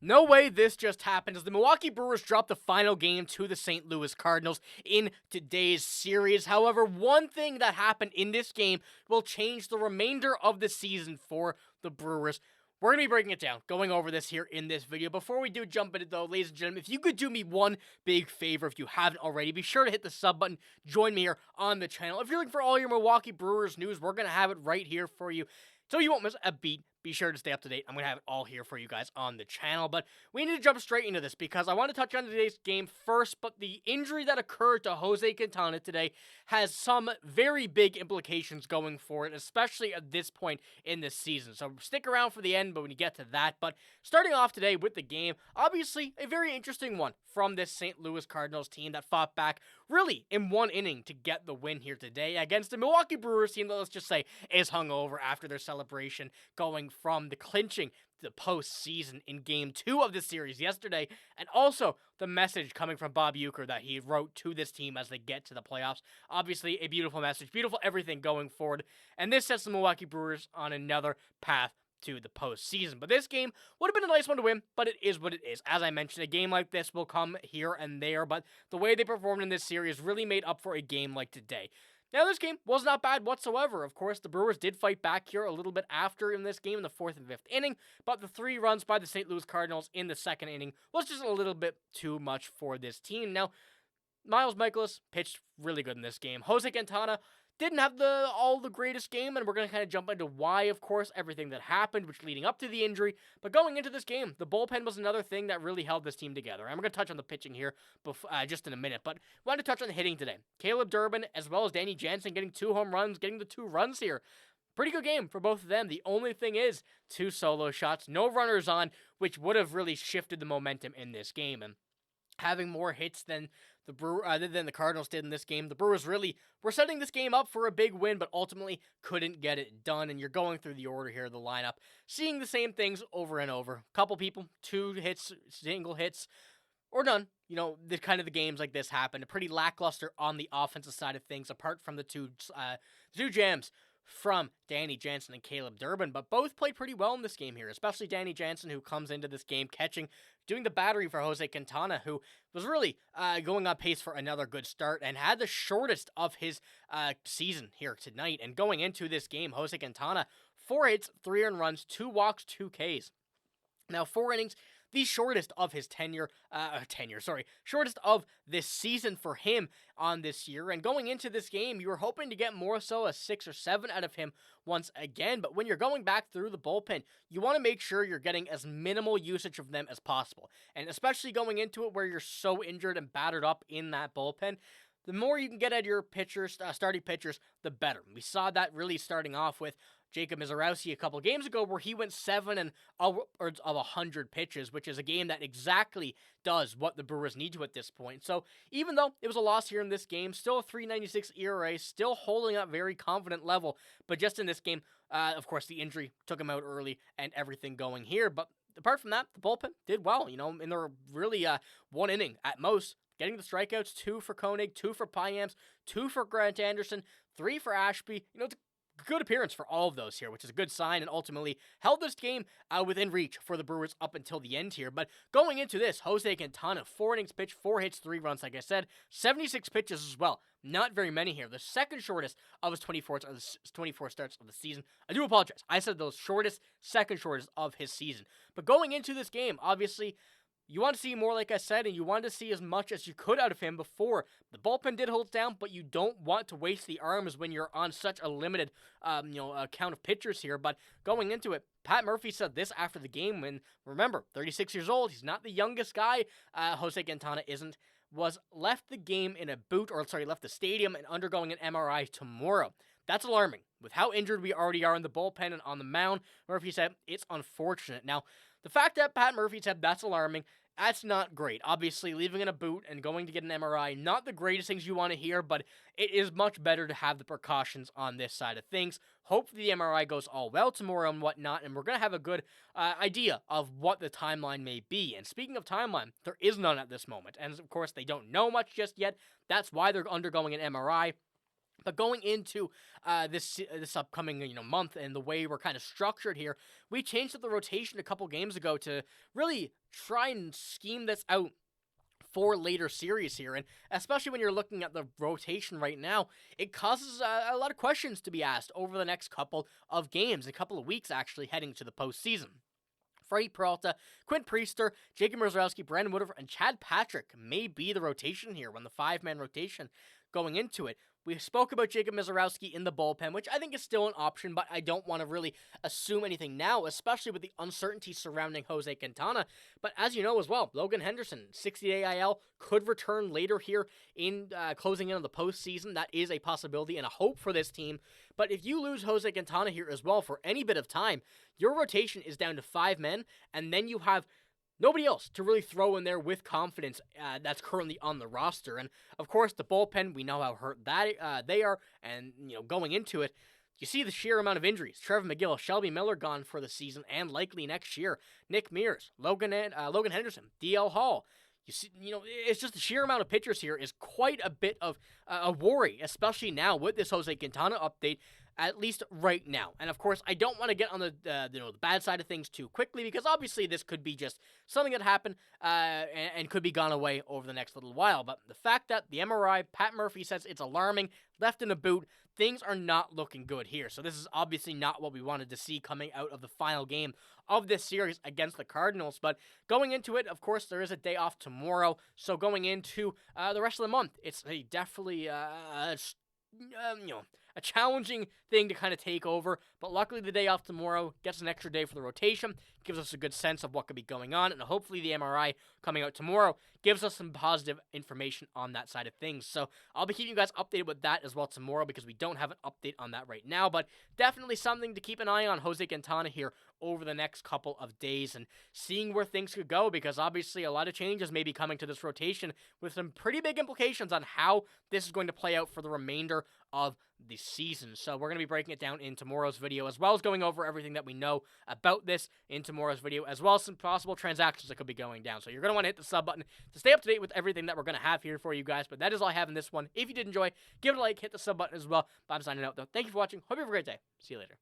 No way this just happened as the Milwaukee Brewers dropped the final game to the St. Louis Cardinals in today's series. However, one thing that happened in this game will change the remainder of the season for the Brewers. We're going to be breaking it down, going over this here in this video. Before we do jump into it though, ladies and gentlemen, if you could do me one big favor, if you haven't already, be sure to hit the sub button, join me here on the channel. If you're looking for all your Milwaukee Brewers news, we're going to have it right here for you, so you won't miss a beat. Be sure to stay up to date. I'm going to have it all here for you guys on the channel. But we need to jump straight into this because I want to touch on today's game first. But the injury that occurred to Jose Quintana today has some very big implications going forward, especially at this point in this season. So stick around for the end, but when you get to that. But starting off today with the game, obviously a very interesting one from this St. Louis Cardinals team that fought back really in one inning to get the win here today against the Milwaukee Brewers team that, let's just say, is hungover after their celebration going from the clinching to the postseason in Game 2 of the series yesterday, and also the message coming from Bob Uecker that he wrote to this team as they get to the playoffs. Obviously, a beautiful message, beautiful everything going forward, and this sets the Milwaukee Brewers on another path to the postseason. But this game would have been a nice one to win, but it is what it is. As I mentioned, a game like this will come here and there, but the way they performed in this series really made up for a game like today. Now, this game was not bad whatsoever. Of course, the Brewers did fight back here a little bit after in this game in the 4th and 5th inning, but the 3 runs by the St. Louis Cardinals in the 2nd inning was just a little bit too much for this team. Now, Miles Mikolas pitched really good in this game. Jose Quintana didn't have all the greatest game, and we're going to kind of jump into why, of course, everything that happened, which leading up to the injury. But going into this game, the bullpen was another thing that really held this team together. And we're going to touch on the pitching here just in a minute, but I wanted to touch on the hitting today. Caleb Durbin, as well as Danny Jansen, getting 2 home runs, getting the 2 runs here. Pretty good game for both of them. The only thing is 2 solo shots, no runners on, which would have really shifted the momentum in this game. And having more hits than the Cardinals did in this game, the Brewers really were setting this game up for a big win, but ultimately couldn't get it done. And you're going through the order here, the lineup, seeing the same things over and over. A couple people, 2 hits, single hits, or none. You know, the kind of the games like this happen. Pretty lackluster on the offensive side of things, apart from the two jams from Danny Jansen and Caleb Durbin, but both played pretty well in this game here, especially Danny Jansen, who comes into this game catching, doing the battery for Jose Quintana, who was really going on pace for another good start and had the shortest of his season here tonight. And going into this game, Jose Quintana, 4 hits, 3 earned runs, 2 walks, 2 Ks. Now, 4 innings, the shortest of his shortest of this season for him on this year. And going into this game, you were hoping to get more so a 6 or 7 out of him once again. But when you're going back through the bullpen, you want to make sure you're getting as minimal usage of them as possible. And especially going into it where you're so injured and battered up in that bullpen, the more you can get at your pitchers, starting pitchers, the better. We saw that really starting off with Jacob Mizorowski a couple games ago, where he went 7 and upwards of 100 pitches, which is a game that exactly does what the Brewers need to at this point. So even though it was a loss here in this game, still a 3.96 ERA, still holding up very confident level. But just in this game, of course, the injury took him out early and everything going here. But apart from that, the bullpen did well, in their really 1 inning at most. Getting the strikeouts, 2 for Koenig, 2 for Payamps, 2 for Grant Anderson, 3 for Ashby. It's a good appearance for all of those here, which is a good sign, and ultimately held this game within reach for the Brewers up until the end here. But going into this, Jose Quintana, 4 innings pitched, 4 hits, 3 runs, like I said, 76 pitches as well. Not very many here. The second shortest of his 24 starts of the season. I do apologize. I said those second shortest of his season. But going into this game, obviously, you want to see more, like I said, and you wanted to see as much as you could out of him before. The bullpen did hold it down, but you don't want to waste the arms when you're on such a limited, count of pitchers here. But going into it, Pat Murphy said this after the game, and remember, 36 years old, he's not the youngest guy, Jose Quintana isn't, left the stadium and undergoing an MRI tomorrow. That's alarming. With how injured we already are in the bullpen and on the mound, Murphy said it's unfortunate. Now, the fact that Pat Murphy said that's alarming, that's not great. Obviously, leaving in a boot and going to get an MRI, not the greatest things you want to hear, but it is much better to have the precautions on this side of things. Hopefully the MRI goes all well tomorrow and whatnot, and we're going to have a good idea of what the timeline may be. And speaking of timeline, there is none at this moment. And of course, they don't know much just yet. That's why they're undergoing an MRI. But going into this upcoming month and the way we're kind of structured here, we changed up the rotation a couple games ago to really try and scheme this out for later series here. And especially when you're looking at the rotation right now, it causes a lot of questions to be asked over the next couple of games, a couple of weeks actually heading to the postseason. Freddy Peralta, Quinn Priester, Jacob Mrazowski, Brandon Woodruff, and Chad Patrick may be the rotation here when the 5-man rotation going into it. We spoke about Jacob Mrazowski in the bullpen, which I think is still an option, but I don't want to really assume anything now, especially with the uncertainty surrounding Jose Quintana. But as you know as well, Logan Henderson, 60-day IL, could return later here in closing in on the postseason. That is a possibility and a hope for this team. But if you lose Jose Quintana here as well for any bit of time, your rotation is down to 5 men, and then you have nobody else to really throw in there with confidence that's currently on the roster. And, of course, the bullpen, we know how hurt that they are. And, going into it, you see the sheer amount of injuries. Trevor McGill, Shelby Miller gone for the season and likely next year. Nick Mears, Logan Henderson, DL Hall. You see, it's just the sheer amount of pitchers here is quite a bit of a worry, especially now with this Jose Quintana update, at least right now. And of course, I don't want to get on the bad side of things too quickly, because obviously this could be just something that happened and could be gone away over the next little while. But the fact that the MRI, Pat Murphy says it's alarming, left in the boot, things are not looking good here. So this is obviously not what we wanted to see coming out of the final game of this series against the Cardinals. But going into it, of course, there is a day off tomorrow. So going into the rest of the month, it's definitely a challenging thing to kind of take over, but luckily the day off tomorrow gets an extra day for the rotation, gives us a good sense of what could be going on, and hopefully the MRI coming out tomorrow gives us some positive information on that side of things. So I'll be keeping you guys updated with that as well tomorrow, because we don't have an update on that right now, but definitely something to keep an eye on Jose Quintana here over the next couple of days and seeing where things could go, because obviously a lot of changes may be coming to this rotation with some pretty big implications on how this is going to play out for the remainder of the season. So we're going to be breaking it down in tomorrow's video, as well as going over everything that we know about this in tomorrow's video, as well as some possible transactions that could be going down. So you're going to want to hit the sub button to stay up to date with everything that we're going to have here for you guys. But that is all I have in this one. If you did enjoy, give it a like, hit the sub button as well. But I'm signing out though. Thank you for watching. Hope you have a great day. See you later.